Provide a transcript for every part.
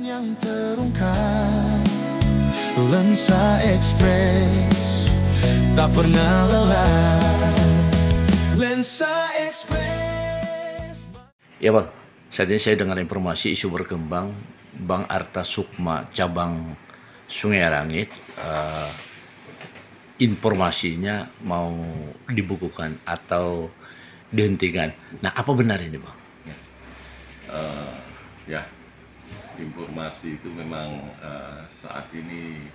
yang terungkap, Lensa Express tak pernah lelah. Lensa Express. Ya Bang, saat ini saya dengar informasi isu berkembang Bank Arta Sukma cabang Sungai Rangit, informasinya mau dibukukan atau dihentikan. Nah, apa benar ini Bang? Ya, informasi itu memang saat ini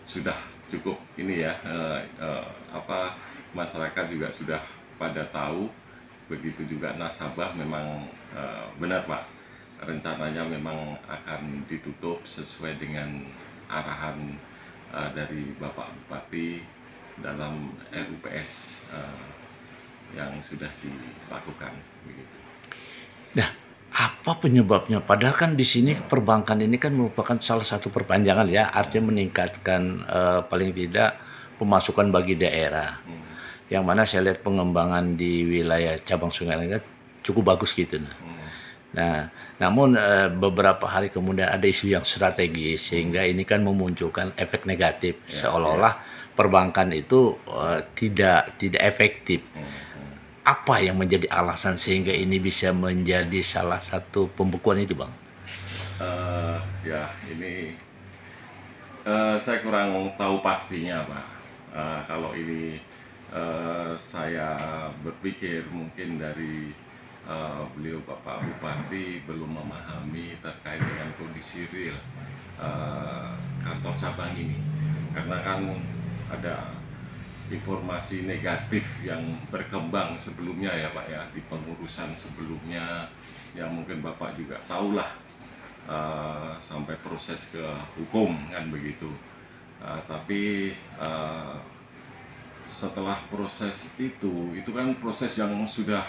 sudah cukup ini ya, masyarakat juga sudah pada tahu, begitu juga nasabah. Memang benar Pak, rencananya memang akan ditutup sesuai dengan arahan dari Bapak Bupati dalam RUPS yang sudah dilakukan begitu. Nah, apa penyebabnya? Padahal kan di sini perbankan ini kan merupakan salah satu perpanjangan ya, artinya meningkatkan paling tidak pemasukan bagi daerah. Yang mana saya lihat pengembangan di wilayah cabang Sungai Rangit cukup bagus gitu. Nah, namun beberapa hari kemudian ada isu yang strategis sehingga ini kan memunculkan efek negatif, seolah-olah perbankan itu tidak efektif. Apa yang menjadi alasan sehingga ini bisa menjadi salah satu pembekuan itu Bang? Ya ini saya kurang tahu pastinya Pak. Kalau ini saya berpikir mungkin dari beliau Bapak Bupati belum memahami terkait dengan kondisi real kantor cabang ini, karena kan ada informasi negatif yang berkembang sebelumnya ya Pak ya, di pengurusan sebelumnya yang mungkin Bapak juga tahulah, sampai proses ke hukum kan begitu. Tapi setelah proses itu kan proses yang sudah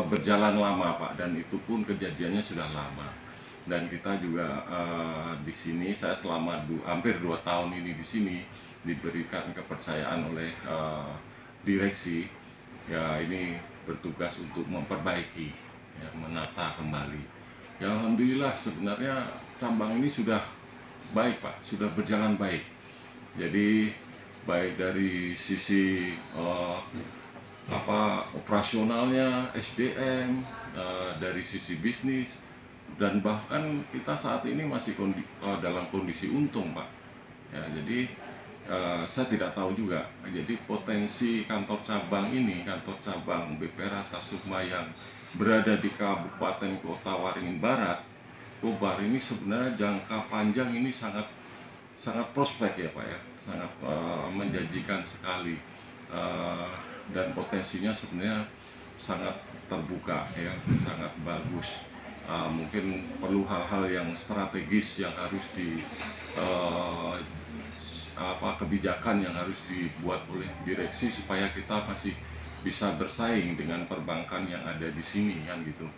berjalan lama Pak, dan itu pun kejadiannya sudah lama. Dan kita juga di sini, saya selama hampir 2 tahun ini di sini diberikan kepercayaan oleh direksi ya, ini bertugas untuk memperbaiki ya, menata kembali ya. Alhamdulillah sebenarnya cabang ini sudah baik Pak, sudah berjalan baik. Jadi baik dari sisi operasionalnya, SDM, dari sisi bisnis, dan bahkan kita saat ini masih dalam kondisi untung Pak ya. Jadi saya tidak tahu juga, jadi potensi kantor cabang ini, kantor cabang BPR Arta Sukma yang berada di Kabupaten Kota Waringin Barat, Kobar, ini sebenarnya jangka panjang ini sangat prospek ya Pak ya, sangat menjanjikan sekali, dan potensinya sebenarnya sangat terbuka ya, sangat bagus. Mungkin perlu hal-hal yang strategis yang harus kebijakan yang harus dibuat oleh direksi supaya kita masih bisa bersaing dengan perbankan yang ada di sini kan gitu.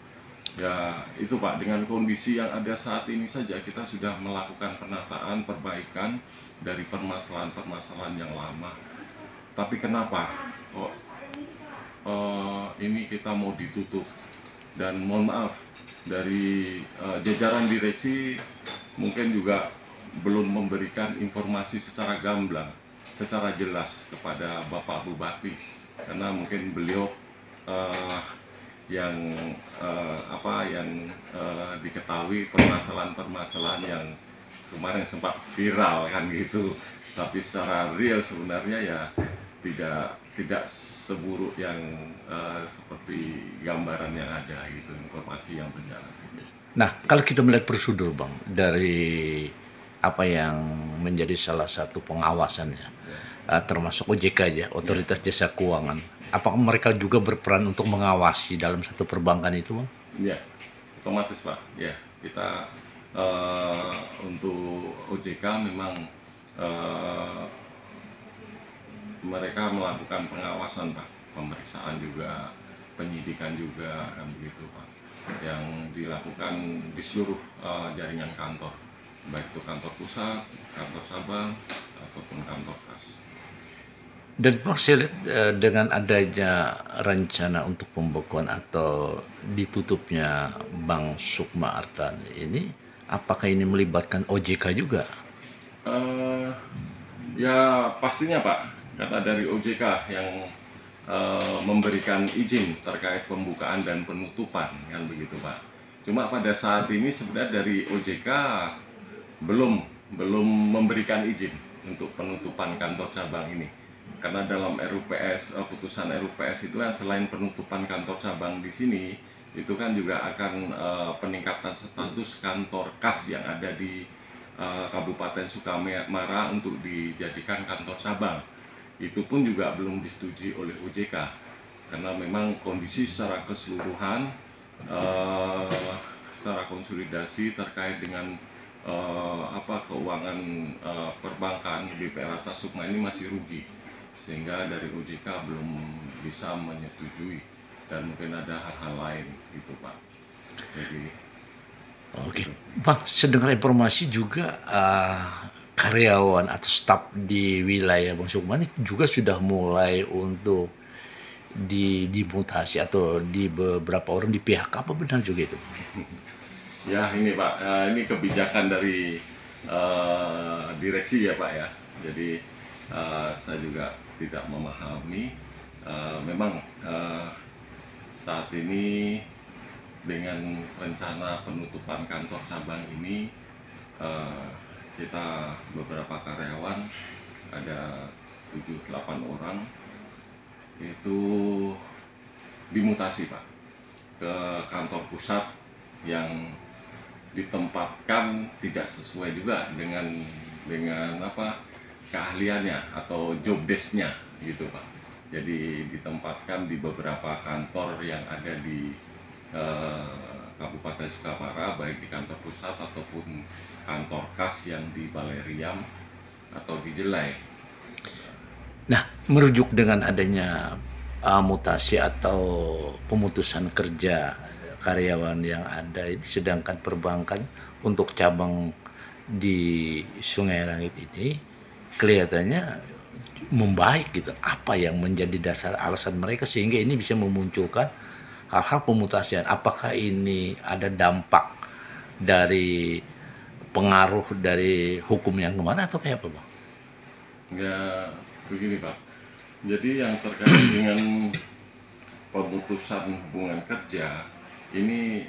Ya itu Pak, dengan kondisi yang ada saat ini saja kita sudah melakukan penataan, perbaikan dari permasalahan-permasalahan yang lama. Tapi kenapa kok ini kita mau ditutup? Dan mohon maaf, dari jajaran direksi mungkin juga belum memberikan informasi secara gamblang, secara jelas kepada Bapak Bupati, karena mungkin beliau yang diketahui permasalahan-permasalahan yang kemarin sempat viral kan gitu, tapi secara real sebenarnya ya tidak seburuk yang seperti gambaran yang ada gitu, informasi yang berjalan gitu. Nah, kalau kita melihat prosedur Bang dari apa yang menjadi salah satu pengawasannya, termasuk OJK aja, Otoritas Jasa Keuangan, apakah mereka juga berperan untuk mengawasi dalam satu perbankan itu Bang? Ya, otomatis Pak. Ya, kita untuk OJK memang mereka melakukan pengawasan Pak, pemeriksaan juga, penyidikan juga kan begitu Pak, yang dilakukan di seluruh jaringan kantor, baik itu kantor pusat, kantor cabang, ataupun kantor kas. Dan Bang, saya lihat dengan adanya rencana untuk pembekuan atau ditutupnya Bank Sukma Arta ini, apakah ini melibatkan OJK juga? Eh, ya pastinya Pak, karena dari OJK yang memberikan izin terkait pembukaan dan penutupan, kan begitu Pak. Cuma pada saat ini sebenarnya dari OJK belum memberikan izin untuk penutupan kantor cabang ini. Karena dalam RUPS, putusan RUPS itu kan selain penutupan kantor cabang di sini, itu kan juga akan peningkatan status kantor kas yang ada di Kabupaten Sukamara untuk dijadikan kantor cabang. Itu pun juga belum disetujui oleh OJK karena memang kondisi secara keseluruhan secara konsolidasi terkait dengan keuangan perbankan BPR Arta Sukma ini masih rugi, sehingga dari OJK belum bisa menyetujui dan mungkin ada hal-hal lain gitu Pak. Jadi Oke, Bang, sedengar informasi juga karyawan atau staf di wilayah Bang Sukma ini juga sudah mulai untuk dimutasi atau di beberapa orang di PHK, apa benar juga itu? ya ini Pak, ini kebijakan dari direksi ya Pak ya. Jadi saya juga tidak memahami. Memang saat ini dengan rencana penutupan kantor cabang ini, kita beberapa karyawan ada 7-8 orang itu dimutasi Pak ke kantor pusat yang ditempatkan tidak sesuai juga dengan keahliannya atau job desk-nya gitu Pak. Jadi ditempatkan di beberapa kantor yang ada di Kabupaten Sukamara, baik di kantor pusat ataupun kantor kas yang di Balai Riam atau di Jelai. Nah, merujuk dengan adanya mutasi atau pemutusan kerja karyawan yang ada ini, sedangkan perbankan untuk cabang di Sungai Langit ini kelihatannya membaik gitu. Apa yang menjadi dasar alasan mereka sehingga ini bisa memunculkan hal-hal pemutasian? Apakah ini ada dampak dari pengaruh dari hukum yang kemana atau kayak apa Bang? Ya begini Pak, jadi yang terkait dengan pemutusan hubungan kerja ini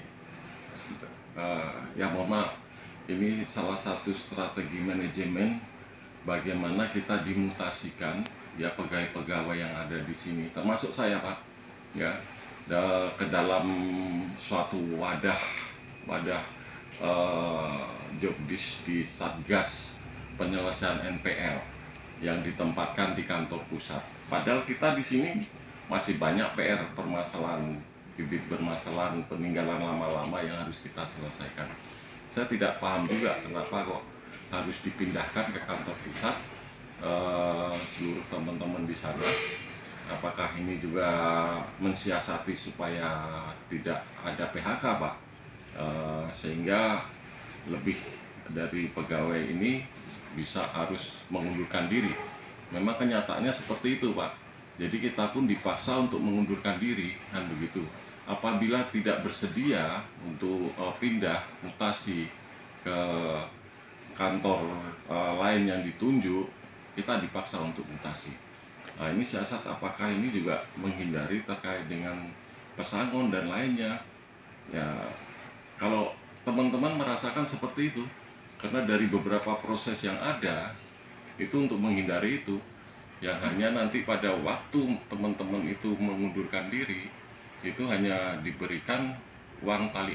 ya mohon maaf, ini salah satu strategi manajemen bagaimana kita dimutasikan ya pegawai-pegawai yang ada di sini, termasuk saya Pak ya, ke dalam suatu wadah job desk di Satgas Penyelesaian NPL yang ditempatkan di kantor pusat. Padahal kita di sini masih banyak PR, permasalahan bibit bermasalahan, peninggalan lama-lama yang harus kita selesaikan. Saya tidak paham juga kenapa kok harus dipindahkan ke kantor pusat seluruh teman-teman di sana. Apakah ini juga mensiasati supaya tidak ada PHK Pak, sehingga lebih dari pegawai ini bisa harus mengundurkan diri. Memang kenyataannya seperti itu Pak. Jadi kita pun dipaksa untuk mengundurkan diri, kan begitu. Apabila tidak bersedia untuk pindah mutasi ke kantor lain yang ditunjuk, kita dipaksa untuk mutasi. Nah, ini siasat apakah ini juga menghindari terkait dengan pesangon dan lainnya? Ya, kalau teman-teman merasakan seperti itu, karena dari beberapa proses yang ada, itu untuk menghindari itu, yang hanya nanti pada waktu teman-teman itu mengundurkan diri, itu hanya diberikan uang tali